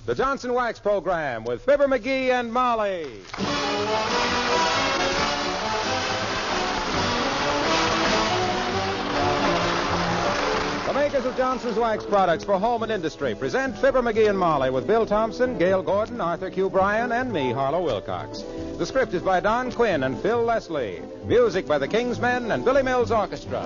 the Johnson Wax Program with Fibber McGee and Molly. The makers of Johnson's Wax products for home and industry present Fibber McGee and Molly with Bill Thompson, Gail Gordon, Arthur Q. Bryan, and me, Harlow Wilcox. The script is by Don Quinn and Phil Leslie. Music by the Kingsmen and Billy Mills Orchestra.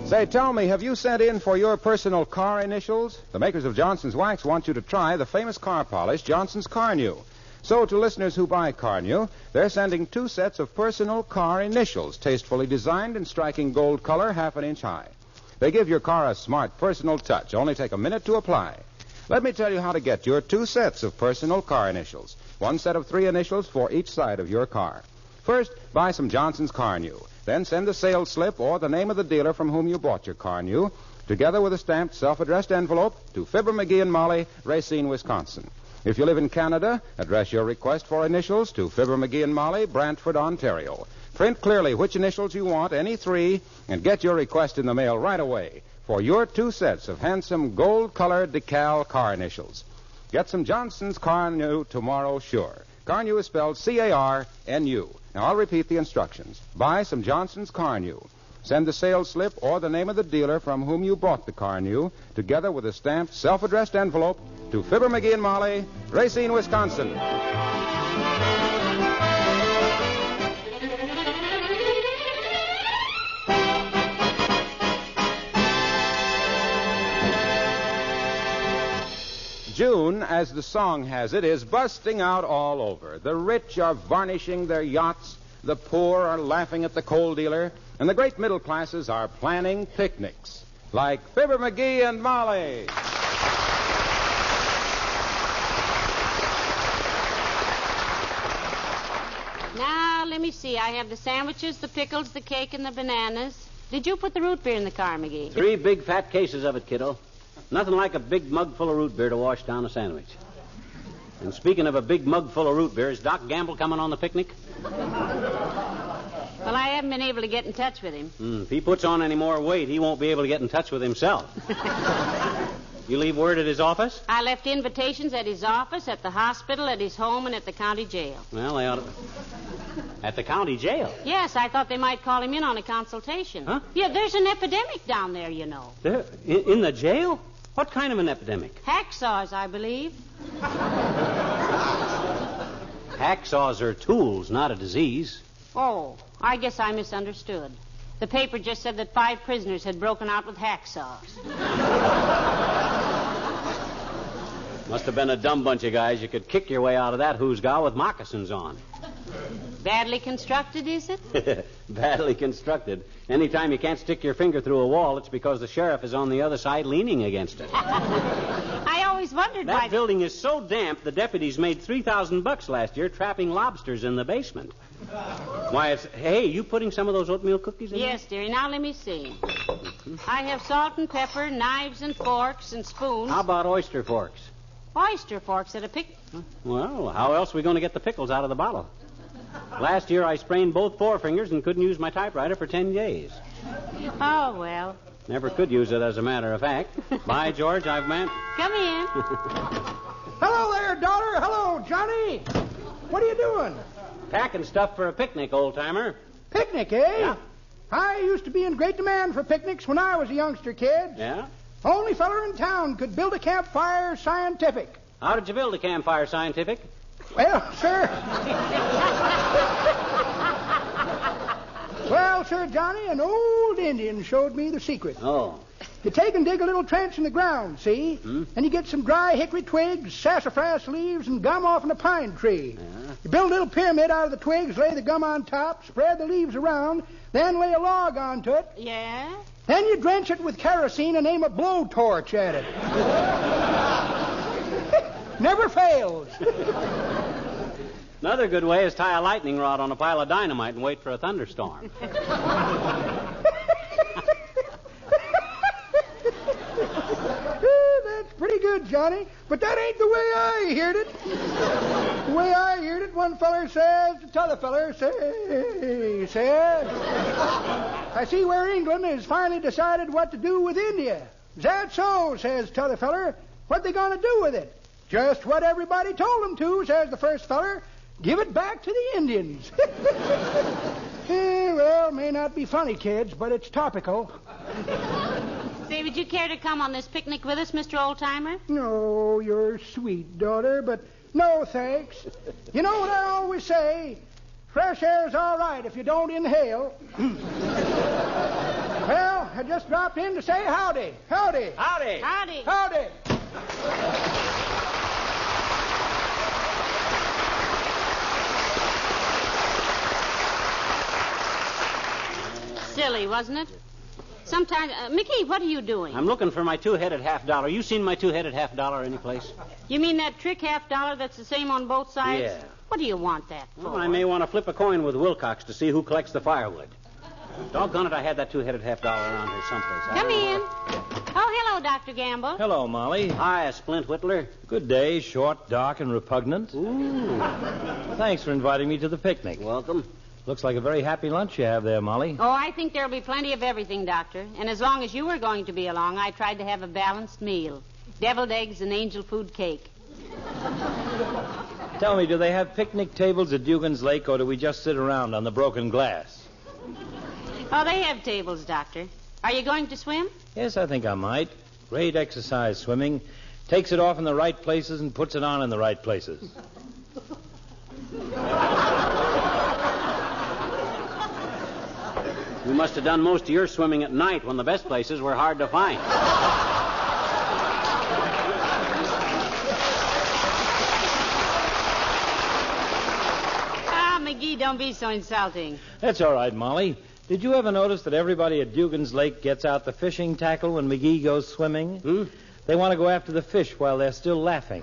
Say, tell me, have you sent in for your personal car initials? The makers of Johnson's Wax want you to try the famous car polish, Johnson's Car New. So, to listeners who buy Car New, they're sending 2 sets of personal car initials, tastefully designed in striking gold color, half an inch high. They give your car a smart personal touch. Only take a minute to apply. Let me tell you how to get your 2 sets of personal car initials. 1 set of 3 initials for each side of your car. First, buy some Johnson's Car New. Then send the sales slip or the name of the dealer from whom you bought your car new, together with a stamped, self-addressed envelope, to Fibber McGee and Molly, Racine, Wisconsin. If you live in Canada, address your request for initials to Fibber McGee and Molly, Brantford, Ontario. Print clearly which initials you want, any 3, and get your request in the mail right away for your 2 sets of handsome gold-colored decal car initials. Get some Johnson's Car New tomorrow, sure. Car New is spelled C-A-R-N-U. Now, I'll repeat the instructions. Buy some Johnson's Car New. Send the sales slip or the name of the dealer from whom you bought the car new, together with a stamped, self-addressed envelope, to Fibber McGee and Molly, Racine, Wisconsin. June, as the song has it, is busting out all over. The rich are varnishing their yachts, the poor are laughing at the coal dealer, and the great middle classes are planning picnics, like Fibber McGee and Molly. Now, let me see. I have the sandwiches, the pickles, the cake, and the bananas. Did you put the root beer in the car, McGee? 3 big fat cases of it, kiddo. Nothing like a big mug full of root beer to wash down a sandwich. And speaking of a big mug full of root beer, is Doc Gamble coming on the picnic? Well, I haven't been able to get in touch with him. If he puts on any more weight, he won't be able to get in touch with himself. You leave word at his office? I left invitations at his office, at the hospital, at his home, and at the county jail. Well, they ought to... At the county jail? Yes, I thought they might call him in on a consultation. Huh? Yeah, there's an epidemic down there, you know. There? In the jail? What kind of an epidemic? Hacksaws, I believe. Hacksaws are tools, not a disease. Oh, I guess I misunderstood. The paper just said that 5 prisoners had broken out with hacksaws. Must have been a dumb bunch of guys. You could kick your way out of that hoosgow with moccasins on. Badly constructed, is it? Badly constructed. Anytime you can't stick your finger through a wall, it's because the sheriff is on the other side leaning against it. I always wondered why... That building is so damp, the deputies made $3,000 last year trapping lobsters in the basement. Why, it's... Hey, you putting some of those oatmeal cookies in Yes, dearie. Now, let me see. I have salt and pepper, knives and forks and spoons. How about oyster forks? Oyster forks at a pic... Well, how else are we going to get the pickles out of the bottle? Last year, I sprained both forefingers and couldn't use my typewriter for 10 days. Oh, well. Never could use it, as a matter of fact. Bye, George. I've meant... Come in. Hello there, daughter. Hello, Johnny. What are you doing? Packing stuff for a picnic, old-timer. Picnic, eh? Yeah. I used to be in great demand for picnics when I was a youngster kid. Yeah? Only feller in town could build a campfire scientific. How did you build a campfire scientific? Well, sir... Well, sir, Johnny, an old Indian showed me the secret. Oh. You take and dig a little trench in the ground, see? And you get some dry hickory twigs, sassafras leaves, and gum off in a pine tree. Yeah. You build a little pyramid out of the twigs, lay the gum on top, spread the leaves around, then lay a log onto it. Yeah? Then you drench it with kerosene and aim a blowtorch at it. Never fails. Another good way is tie a lightning rod on a pile of dynamite and wait for a thunderstorm. That's pretty good, Johnny. But that ain't the way I heard it. The way I heard it, night, one feller says to t'other feller, say, says, I see where England has finally decided what to do with India. Is that so, says t'other feller. What they gonna do with it? Just what everybody told them to, says the first feller. Give it back to the Indians. Well, may not be funny, kids, but it's topical. Say, would you care to come on this picnic with us, Mr. Oldtimer? No, you're sweet, daughter, but no thanks. You know what I always say? Fresh air's all right if you don't inhale. Well, I just dropped in to say howdy. Howdy. Howdy. Howdy. Howdy. Silly, wasn't it? Sometimes... Mickey, what are you doing? I'm looking for my two-headed $half. You seen my two-headed $half anyplace? You mean that trick $half that's the same on both sides? Yeah. What do you want that for? Well, I may want to flip a coin with Wilcox to see who collects the firewood. Doggone it, I had that two-headed $half around here someplace. Come in. Oh, hello, Dr. Gamble. Hello, Molly. Hi, Splint Whittler. Good day, short, dark, and repugnant. Ooh. Thanks for inviting me to the picnic. Welcome. Looks like a very happy lunch you have there, Molly. Oh, I think there'll be plenty of everything, Doctor. And as long as you were going to be along, I tried to have a balanced meal. Deviled eggs and angel food cake. Tell me, do they have picnic tables at Dugans Lake, or do we just sit around on the broken glass? Oh, they have tables, Doctor. Are you going to swim? Yes, I think I might. Great exercise, swimming. Takes it off in the right places and puts it on in the right places. You must have done most of your swimming at night when the best places were hard to find. McGee, don't be so insulting. That's all right, Molly. Did you ever notice that everybody at Dugans Lake gets out the fishing tackle when McGee goes swimming? They want to go after the fish while they're still laughing.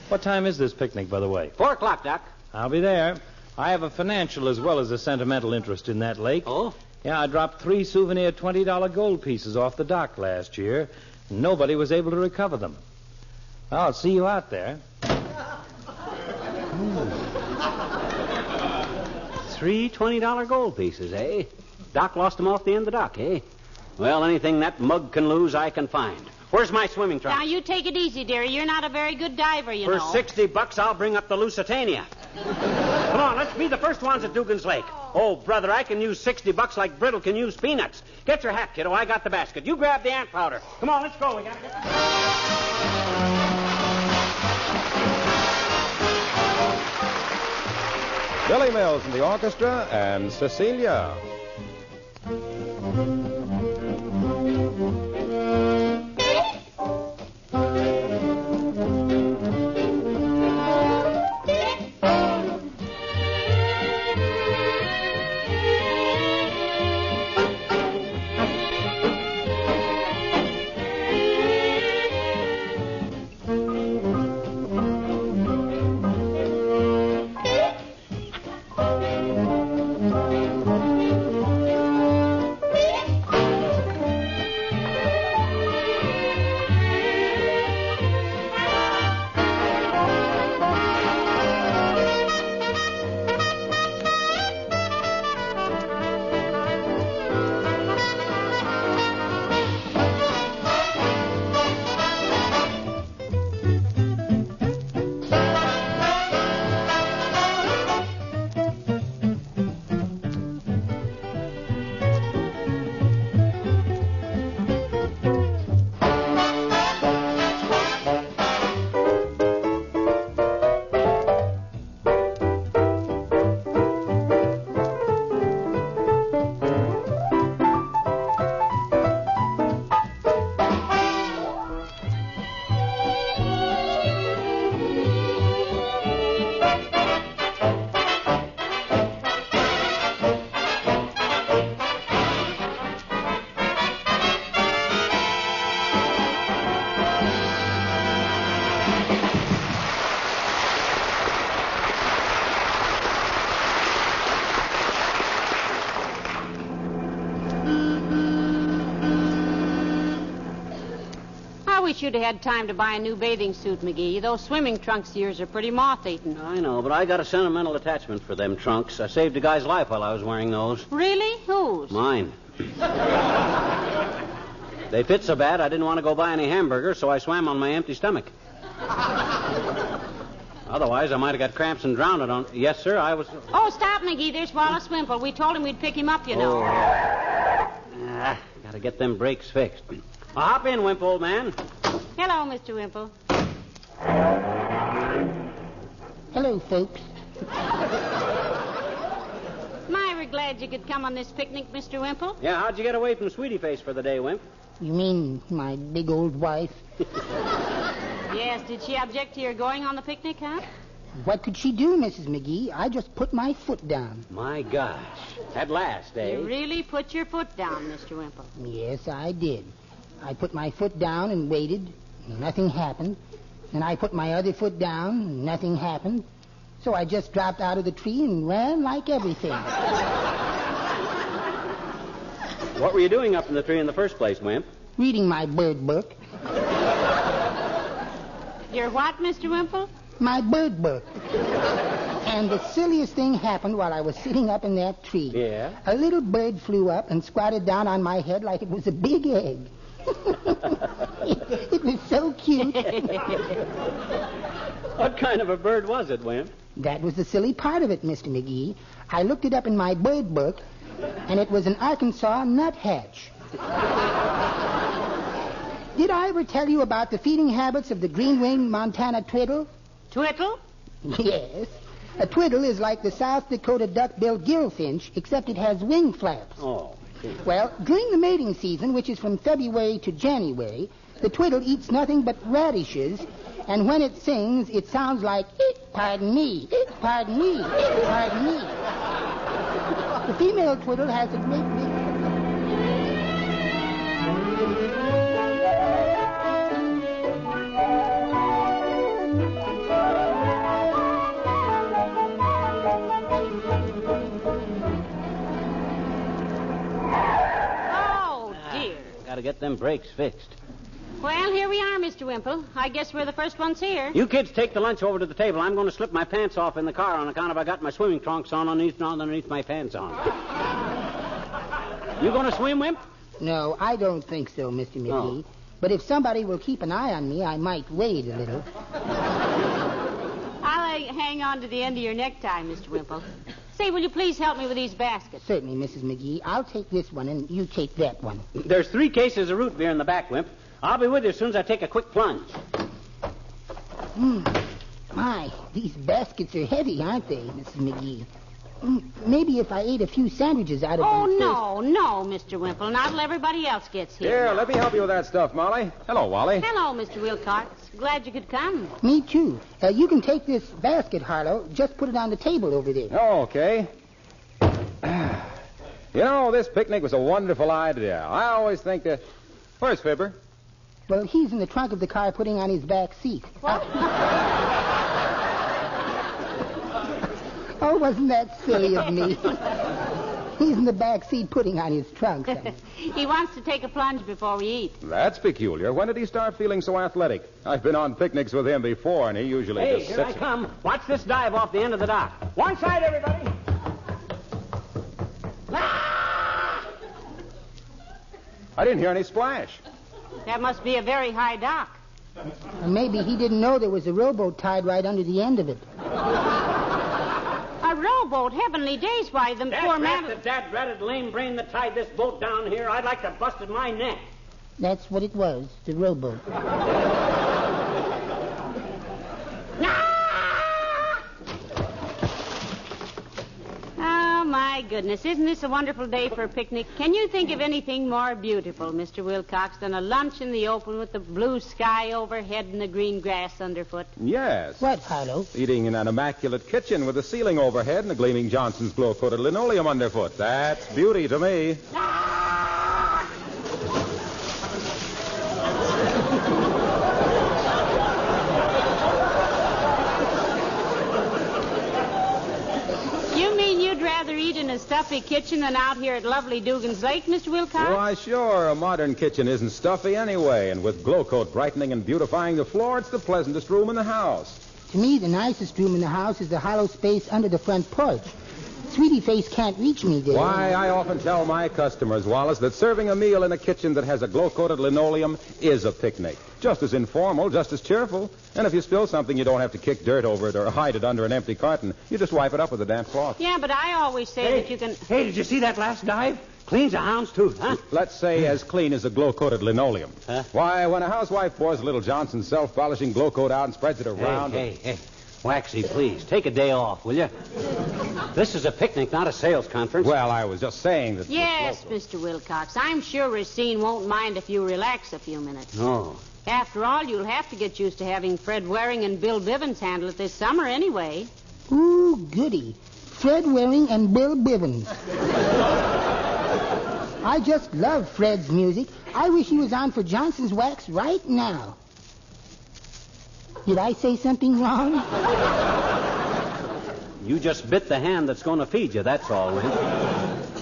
What time is this picnic, by the way? 4 o'clock, Doc. I'll be there. I have a financial as well as a sentimental interest in that lake. Oh? Yeah, I dropped 3 souvenir $20 gold pieces off the dock last year, and nobody was able to recover them. I'll see you out there. 3 $20 gold pieces, eh? Doc lost them off the end of the dock, eh? Well, anything that mug can lose, I can find. Where's my swimming trunks? Now, you take it easy, dearie. You're not a very good diver, you know. For $60, I'll bring up the Lusitania. Come on, let's be the first ones at Dugans Lake. Oh, brother, I can use $60 like Brittle can use peanuts. Get your hat, kiddo. I got the basket. You grab the ant powder. Come on, let's go. We got Billy Mills in the orchestra and Cecilia. wish you'd have had time to buy a new bathing suit, McGee. Those swimming trunks of yours are pretty moth-eaten. I know, but I got a sentimental attachment for them trunks. I saved a guy's life while I was wearing those. Really? Whose? Mine. They fit so bad I didn't want to go buy any hamburgers, so I swam on my empty stomach. Otherwise, I might have got cramps and drowned on... Yes, sir, I was... Oh, stop, McGee. There's Wallace Wimple. We told him we'd pick him up, you know. Gotta get them brakes fixed. Hop in, Wimple, old man. Hello, Mr. Wimple. Hello, folks. My, we're glad you could come on this picnic, Mr. Wimple. Yeah, how'd you get away from Sweetie Face for the day, Wimp? You mean my big old wife? Yes, did she object to your going on the picnic, huh? What could she do, Mrs. McGee? I just put my foot down. My gosh. At last, eh? You really put your foot down, Mr. Wimple. Yes, I did. I put my foot down and waited. Nothing happened. Then I put my other foot down. Nothing happened. So I just dropped out of the tree and ran like everything. What were you doing up in the tree in the first place, Wimp? Reading my bird book. Your what, Mr. Wimple? My bird book. And the silliest thing happened while I was sitting up in that tree. Yeah? A little bird flew up and squatted down on my head like it was a big egg. It was so cute. What kind of a bird was it, Wimp? That was the silly part of it, Mr. McGee. I looked it up in my bird book, and it was an Arkansas nuthatch. Did I ever tell you about the feeding habits of the green-winged Montana twiddle? Twiddle? Yes. A twiddle is like the South Dakota duck-billed gillfinch, except it has wing flaps. Oh. Well, during the mating season, which is from February to January, the twiddle eats nothing but radishes, and when it sings, it sounds like, pardon me, pardon me, pardon me. The female twiddle has a great big... Gotta get them brakes fixed. Well, here we are, Mr. Wimple. I guess we're the first ones here. You kids take the lunch over to the table. I'm going to slip my pants off in the car on account of I got my swimming trunks on underneath my pants on. You going to swim, Wimp? No, I don't think so, Mr. McGee. Oh. But if somebody will keep an eye on me, I might wade a little. I'll hang on to the end of your necktie, Mr. Wimple. Say, will you please help me with these baskets? Certainly, Mrs. McGee. I'll take this one, and you take that one. There's 3 cases of root beer in the back, Wimp. I'll be with you as soon as I take a quick plunge. My, these baskets are heavy, aren't they, Mrs. McGee? Maybe if I ate a few sandwiches out of them first. No, Mr. Wimple. Not till everybody else gets here. Here, let me help you with that stuff, Molly. Hello, Wally. Hello, Mr. Wilcox. Glad you could come. Me too. You can take this basket, Harlow. Just put it on the table over there. Oh, okay. You know, this picnic was a wonderful idea. I always think that... Where's Fibber? Well, he's in the trunk of the car putting on his back seat. What? Oh, wasn't that silly of me? He's in the back seat putting on his trunk. He wants to take a plunge before we eat. That's peculiar. When did he start feeling so athletic? I've been on picnics with him before, and he usually Hey, just here sits... I come. Watch this dive off the end of the dock. One side, everybody. I didn't hear any splash. That must be a very high dock. Or maybe he didn't know there was a rowboat tied right under the end of it. A rowboat, heavenly days, why, them poor man... The dad-ratted lame brain that tied this boat down here, I'd like to busted my neck. That's what it was, the rowboat. Oh, my goodness. Isn't this a wonderful day for a picnic? Can you think of anything more beautiful, Mr. Wilcox, than a lunch in the open with the blue sky overhead and the green grass underfoot? Yes. What, Harlow? Eating in an immaculate kitchen with the ceiling overhead and the gleaming Johnson's glow-coated linoleum underfoot. That's beauty to me. rather eat in a stuffy kitchen than out here at lovely Dugans Lake, Mr. Wilcox? Why, sure. A modern kitchen isn't stuffy anyway, and with glow coat brightening and beautifying the floor, it's the pleasantest room in the house. To me, the nicest room in the house is the hollow space under the front porch. Sweetie Face can't reach me there. Why, I often tell my customers, Wallace, that serving a meal in a kitchen that has a glow-coated linoleum is a picnic. Just as informal, just as cheerful. And if you spill something, you don't have to kick dirt over it or hide it under an empty carton. You just wipe it up with a damp cloth. Yeah, but I always say that you can... Hey, did you see that last dive? Cleans a hound's tooth, huh? Let's say as clean as a glow-coated linoleum. Huh? Why, when a housewife pours a little Johnson's self-polishing glow coat out and spreads it around... Hey. Waxy, please, take a day off, will you? This is a picnic, not a sales conference. Well, I was just saying that... Yes, Mr. Wilcox. I'm sure Racine won't mind if you relax a few minutes. No. After all, you'll have to get used to having Fred Waring and Bill Bivens handle it this summer anyway. Ooh, goody. Fred Waring and Bill Bivens. I just love Fred's music. I wish he was on for Johnson's Wax right now. Did I say something wrong? You just bit the hand that's going to feed you, that's all, Win.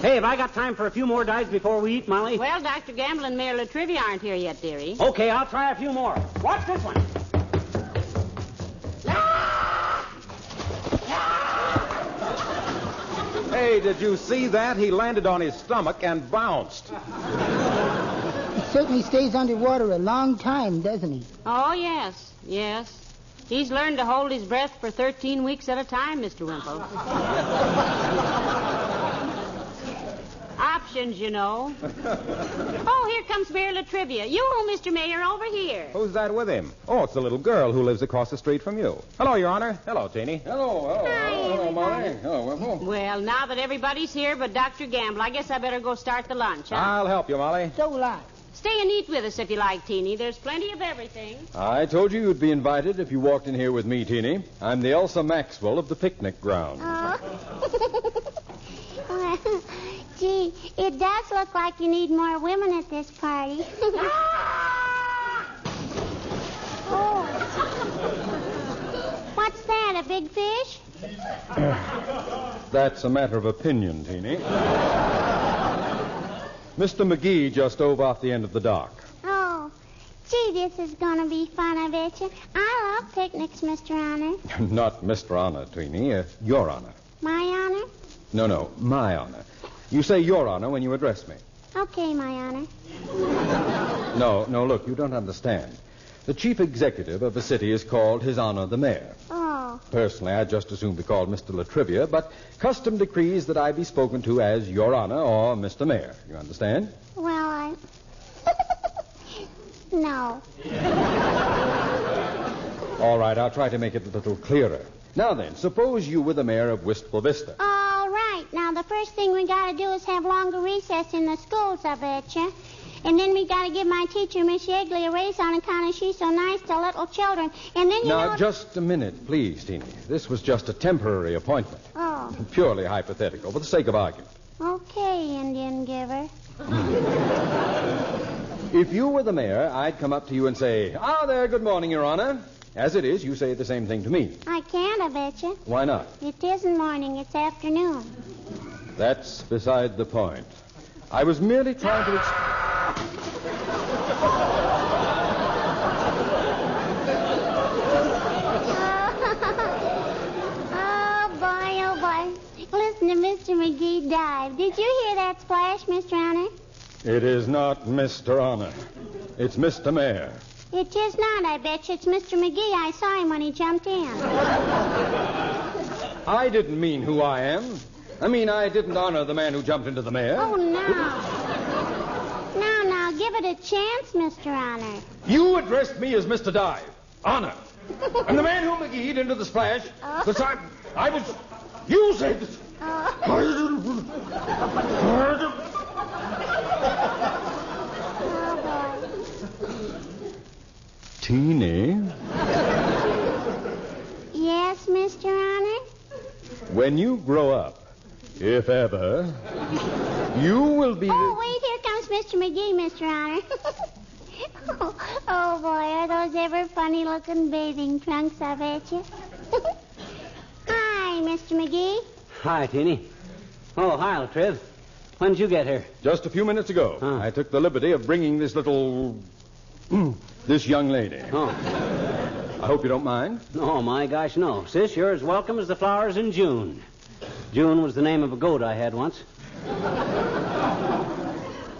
Hey, have I got time for a few more dives before we eat, Molly? Well, Dr. Gamble and Mayor Latrivia aren't here yet, dearie. Okay, I'll try a few more. Watch this one. Hey, did you see that? He landed on his stomach and bounced. He certainly stays underwater a long time, doesn't he? Oh, yes. He's learned to hold his breath for 13 weeks at a time, Mr. Wimple. Options, you know. Oh, here comes Mayor Latrivia. You, Mr. Mayor, over here. Who's that with him? Oh, it's the little girl who lives across the street from you. Hello, Your Honor. Hello, Teeny. Hello, Molly. Hello, Wimple. Well, now that everybody's here but Dr. Gamble, I guess I better go start the lunch, huh? I'll help you, Molly. So will I. Stay and eat with us if you like, Teeny. There's plenty of everything. I told you you'd be invited if you walked in here with me, Teeny. I'm the Elsa Maxwell of the picnic ground. Well, gee, it does look like you need more women at this party. Oh. What's that, a big fish? That's a matter of opinion, Teeny. Mr. McGee just dove off the end of the dock. Oh, gee, this is going to be fun, I bet you. I love picnics, Mr. Honor. Not Mr. Honor, Teeny. Your Honor. My honor? No, my honor. You say Your Honor when you address me. Okay, my honor. No, look, you don't understand. The chief executive of a city is called His Honor the Mayor. Oh. Personally, I'd just as soon be called Mr. Latrivia, but custom decrees that I be spoken to as Your Honor or Mr. Mayor. You understand? Well, No. All right, I'll try to make it a little clearer. Now then, suppose you were the mayor of Wistful Vista. All right. Now, the first thing we got to do is have longer recess in the schools, I betcha. And then we got to give my teacher, Miss Yegley, a raise on account of she's so nice to little children. And then, Now, just a minute, please, Teeny. This was just a temporary appointment. Oh. Purely hypothetical, for the sake of argument. Okay, Indian giver. If you were the mayor, I'd come up to you and say, "Ah, there, good morning, Your Honor." As it is, you say the same thing to me. I can't, I betcha. Why not? It isn't morning, it's afternoon. That's beside the point. I was merely trying to... Oh, boy. Listen to Mr. McGee dive. Did you hear that splash, Mr. Honor? It is not Mr. Honor. It's Mr. Mayor. It is not, I bet you. It's Mr. McGee. I saw him when he jumped in. I didn't mean who I am. I mean, I didn't honor the man who jumped into the mayor. Oh, no. Now, give it a chance, Mr. Honor. You addressed me as Mr. Dive. Honor. I'm the man who McGee'd into the splash. Because I was... You said... Teeny? Yes, Mr. Honor? When you grow up, if ever, you will be... Oh, wait, here comes Mr. McGee, Mr. Honor. Oh, boy, are those ever funny-looking bathing trunks, I bet you. Hi, Mr. McGee. Hi, Teeny. Oh, hi, Latriv. When did you get here? Just a few minutes ago. Huh. I took the liberty of bringing this little... this young lady. Oh. I hope you don't mind. Oh, my gosh, no. Sis, you're as welcome as the flowers in June. June was the name of a goat I had once.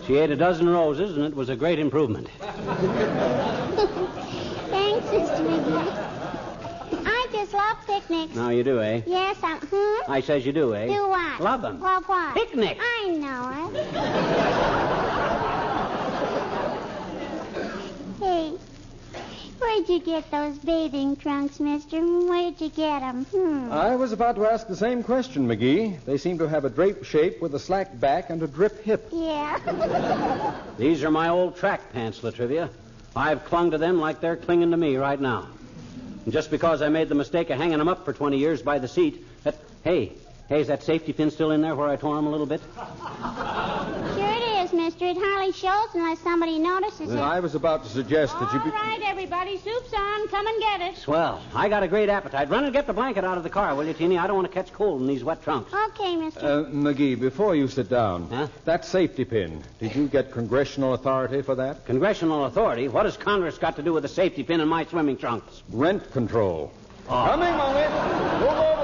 She ate a dozen roses, and it was a great improvement. Thanks, Mr. McGee. I just love picnics. No, you do, eh? Yes, I says you do, eh? Do what? Love them. Love what? Picnic. I know it. Hey, where'd you get those bathing trunks, mister? Where'd you get them? I was about to ask the same question, McGee. They seem to have a drape shape with a slack back and a drip hip. Yeah. These are my old track pants, Latrivia. I've clung to them like they're clinging to me right now. And just because I made the mistake of hanging them up for 20 years by the seat, Hey, is that safety pin still in there where I tore them a little bit? Sure it is, mister. It hardly shows unless somebody notices it. I was about to suggest that you... All right, everybody, soup's on. Come and get it. Swell. I got a great appetite. Run and get the blanket out of the car, will you, Teeny? I don't want to catch cold in these wet trunks. Okay, mister. McGee, before you sit down, Huh? that safety pin, did you get congressional authority for that? Congressional authority? What has Congress got to do with a safety pin in my swimming trunks? Rent control. Oh. Coming, Molly. Move over.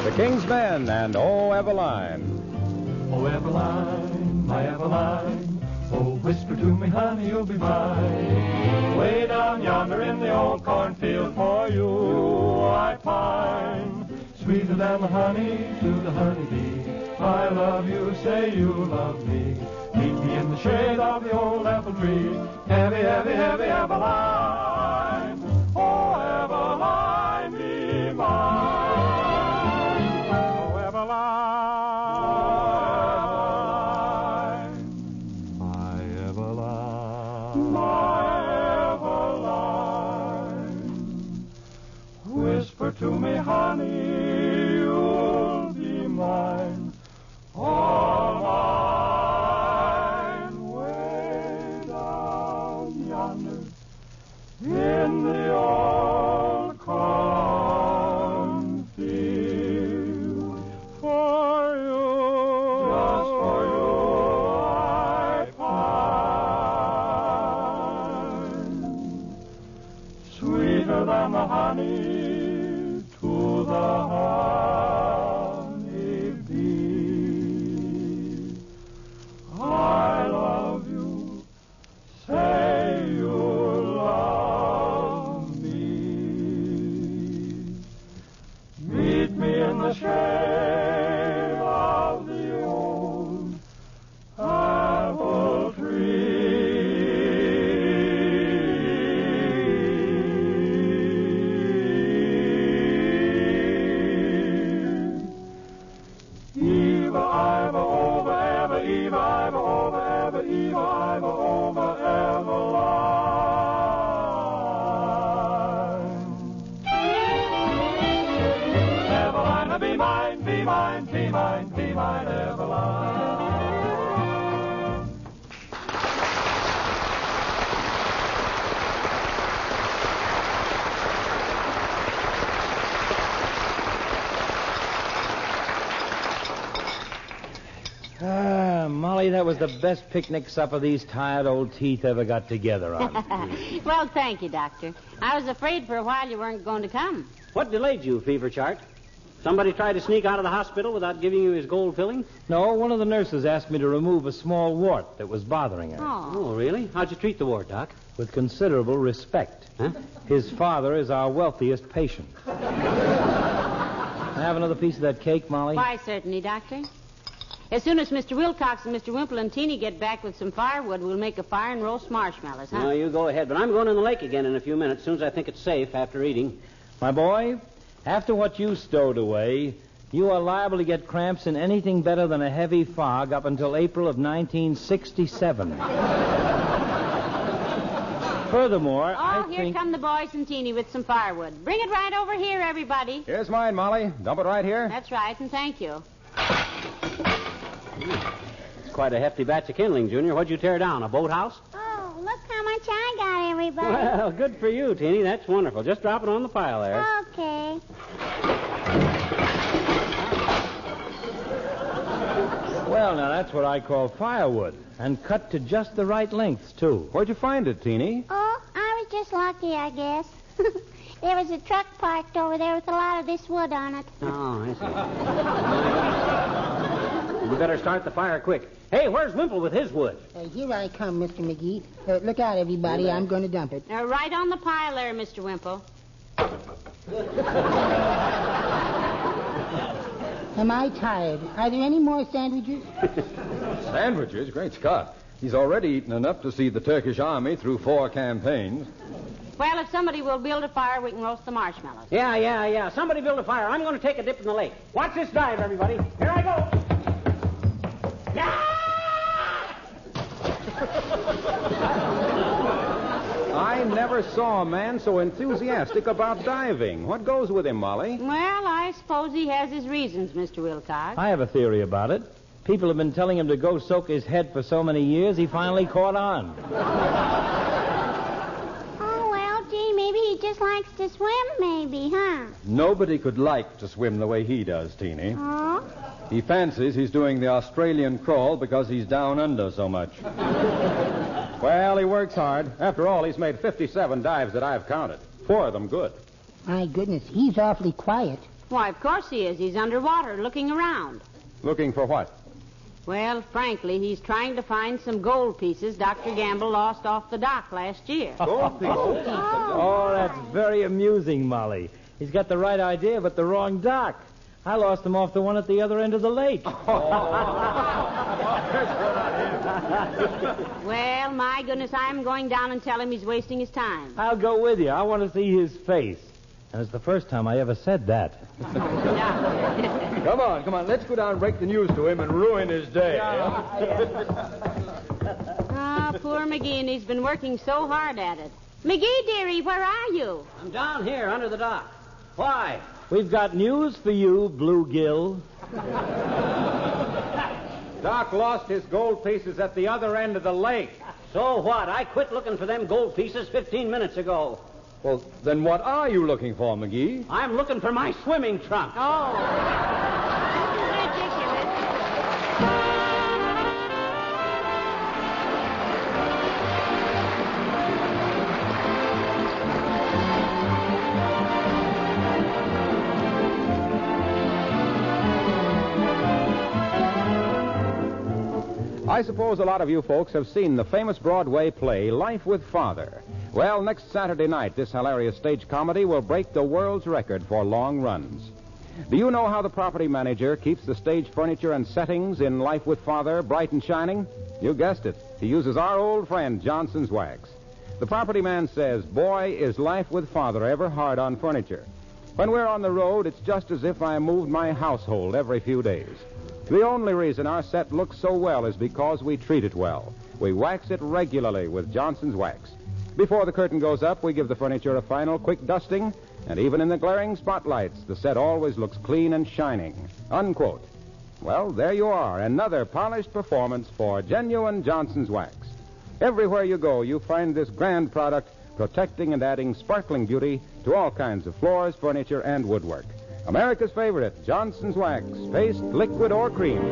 The King's Men and Oh, Eveline. Oh, Eveline, my Eveline, oh, whisper to me, honey, you'll be mine. Way down yonder in the old cornfield for you I pine. Sweeter than the honey to the honeybee. I love you, say you love me. Meet me in the shade of the old apple tree. Heavy, heavy, heavy Eveline. Oh, Eveline, be mine. Oh, Eveline. My Eveline. My Eveline. Whisper to me, honey, you'll be mine. All mine. Way down yonder in the old cornfield. For you, just for you, I pine. Sweeter than the honey to the honeybee. I love you. Say you love me. Meet me in the shade of the old apple tree. Eva, Iva, over, Eva, Eva, Iva, over, Eva, Eva, Iva, over, Eveline. Eveline, be mine, be mine, be mine, be mine, Eveline. Molly, that was the best picnic supper these tired old teeth ever got together on. Well, thank you, Doctor. I was afraid for a while you weren't going to come. What delayed you, Fever Chart? Somebody tried to sneak out of the hospital without giving you his gold filling? No, one of the nurses asked me to remove a small wart that was bothering her. Oh, really? How'd you treat the wart, Doc? With considerable respect. Huh? His father is our wealthiest patient. Can I have another piece of that cake, Molly? Why, certainly, Doctor. As soon as Mr. Wilcox and Mr. Wimple and Teeny get back with some firewood, we'll make a fire and roast marshmallows, huh? No, you go ahead. But I'm going in the lake again in a few minutes, as soon as I think it's safe after eating. My boy, after what you stowed away, you are liable to get cramps in anything better than a heavy fog up until April of 1967. Furthermore, I here think... come the boys and Teeny with some firewood. Bring it right over here, everybody. Here's mine, Molly. Dump it right here. That's right, and thank you. It's quite a hefty batch of kindling, Junior. What'd you tear down, a boathouse? Oh, look how much I got Bye, everybody. Well, good for you, Teeny. That's wonderful. Just drop it on the pile there. Okay. Well, now, that's what I call firewood. And cut to just the right lengths, too. Where'd you find it, Teeny? Oh, I was just lucky, I guess. There was a truck parked over there with a lot of this wood on it. Oh, I see. We better start the fire quick. Hey, where's Wimple with his wood? Here I come, Mr. McGee. Look out, everybody. I'm going to dump it. Right on the pile there, Mr. Wimple. Am I tired? Are there any more sandwiches? Sandwiches? Great Scott. He's already eaten enough to see the Turkish army through 4 campaigns. Well, if somebody will build a fire, we can roast the marshmallows. Yeah. Somebody build a fire. I'm going to take a dip in the lake. Watch this dive, everybody. Here I go. I never saw a man so enthusiastic about diving. What goes with him, Molly? Well, I suppose he has his reasons, Mr. Wilcox. I have a theory about it. People have been telling him to go soak his head for so many years, he finally caught on. Oh, well, gee, maybe he just likes to swim, maybe, huh? Nobody could like to swim the way he does, Teeny. Oh? He fancies he's doing the Australian crawl because he's down under so much. Well, he works hard. After all, he's made 57 dives that I've counted. 4 of them good. My goodness, he's awfully quiet. Why, of course he is. He's underwater, looking around. Looking for what? Well, frankly, he's trying to find some gold pieces Dr. Gamble lost off the dock last year. Gold pieces? Oh, that's very amusing, Molly. He's got the right idea, but the wrong dock. I lost him off the one at the other end of the lake. Well, my goodness, I'm going down and tell him he's wasting his time. I'll go with you. I want to see his face. And it's the first time I ever said that. Come on. Let's go down and break the news to him and ruin his day. Ah, poor McGee, and he's been working so hard at it. McGee, dearie, where are you? I'm down here under the dock. Why? We've got news for you, Bluegill. Doc lost his gold pieces at the other end of the lake. So what? I quit looking for them gold pieces 15 minutes ago. Well, then what are you looking for, McGee? I'm looking for my swimming trunk. Oh. This is ridiculous. I suppose a lot of you folks have seen the famous Broadway play, Life with Father. Well, next Saturday night, this hilarious stage comedy will break the world's record for long runs. Do you know how the property manager keeps the stage furniture and settings in Life with Father bright and shining? You guessed it. He uses our old friend Johnson's wax. The property man says, boy, is Life with Father ever hard on furniture. When we're on the road, it's just as if I moved my household every few days. The only reason our set looks so well is because we treat it well. We wax it regularly with Johnson's wax. Before the curtain goes up, we give the furniture a final quick dusting, and even in the glaring spotlights, the set always looks clean and shining. Unquote. Well, there you are, another polished performance for genuine Johnson's wax. Everywhere you go, you find this grand product protecting and adding sparkling beauty to all kinds of floors, furniture, and woodwork. America's favorite, Johnson's Wax, paste, liquid, or cream.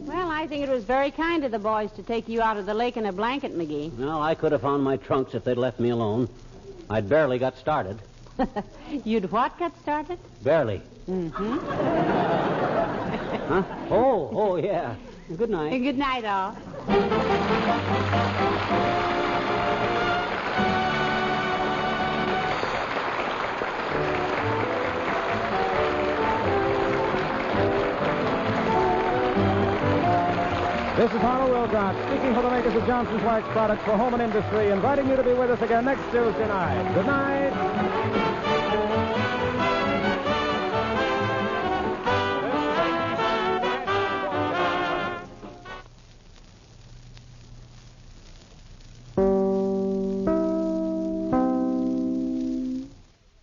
Well, I think it was very kind of the boys to take you out of the lake in a blanket, McGee. Well, I could have found my trunks if they'd left me alone. I'd barely got started. You'd what got started? Barely. Mm-hmm. Huh? Oh, yeah. Good night. Good night, all. This is Harlow Wilcox, speaking for the makers of Johnson's Wax products for home and industry, inviting you to be with us again next Tuesday night. Good night.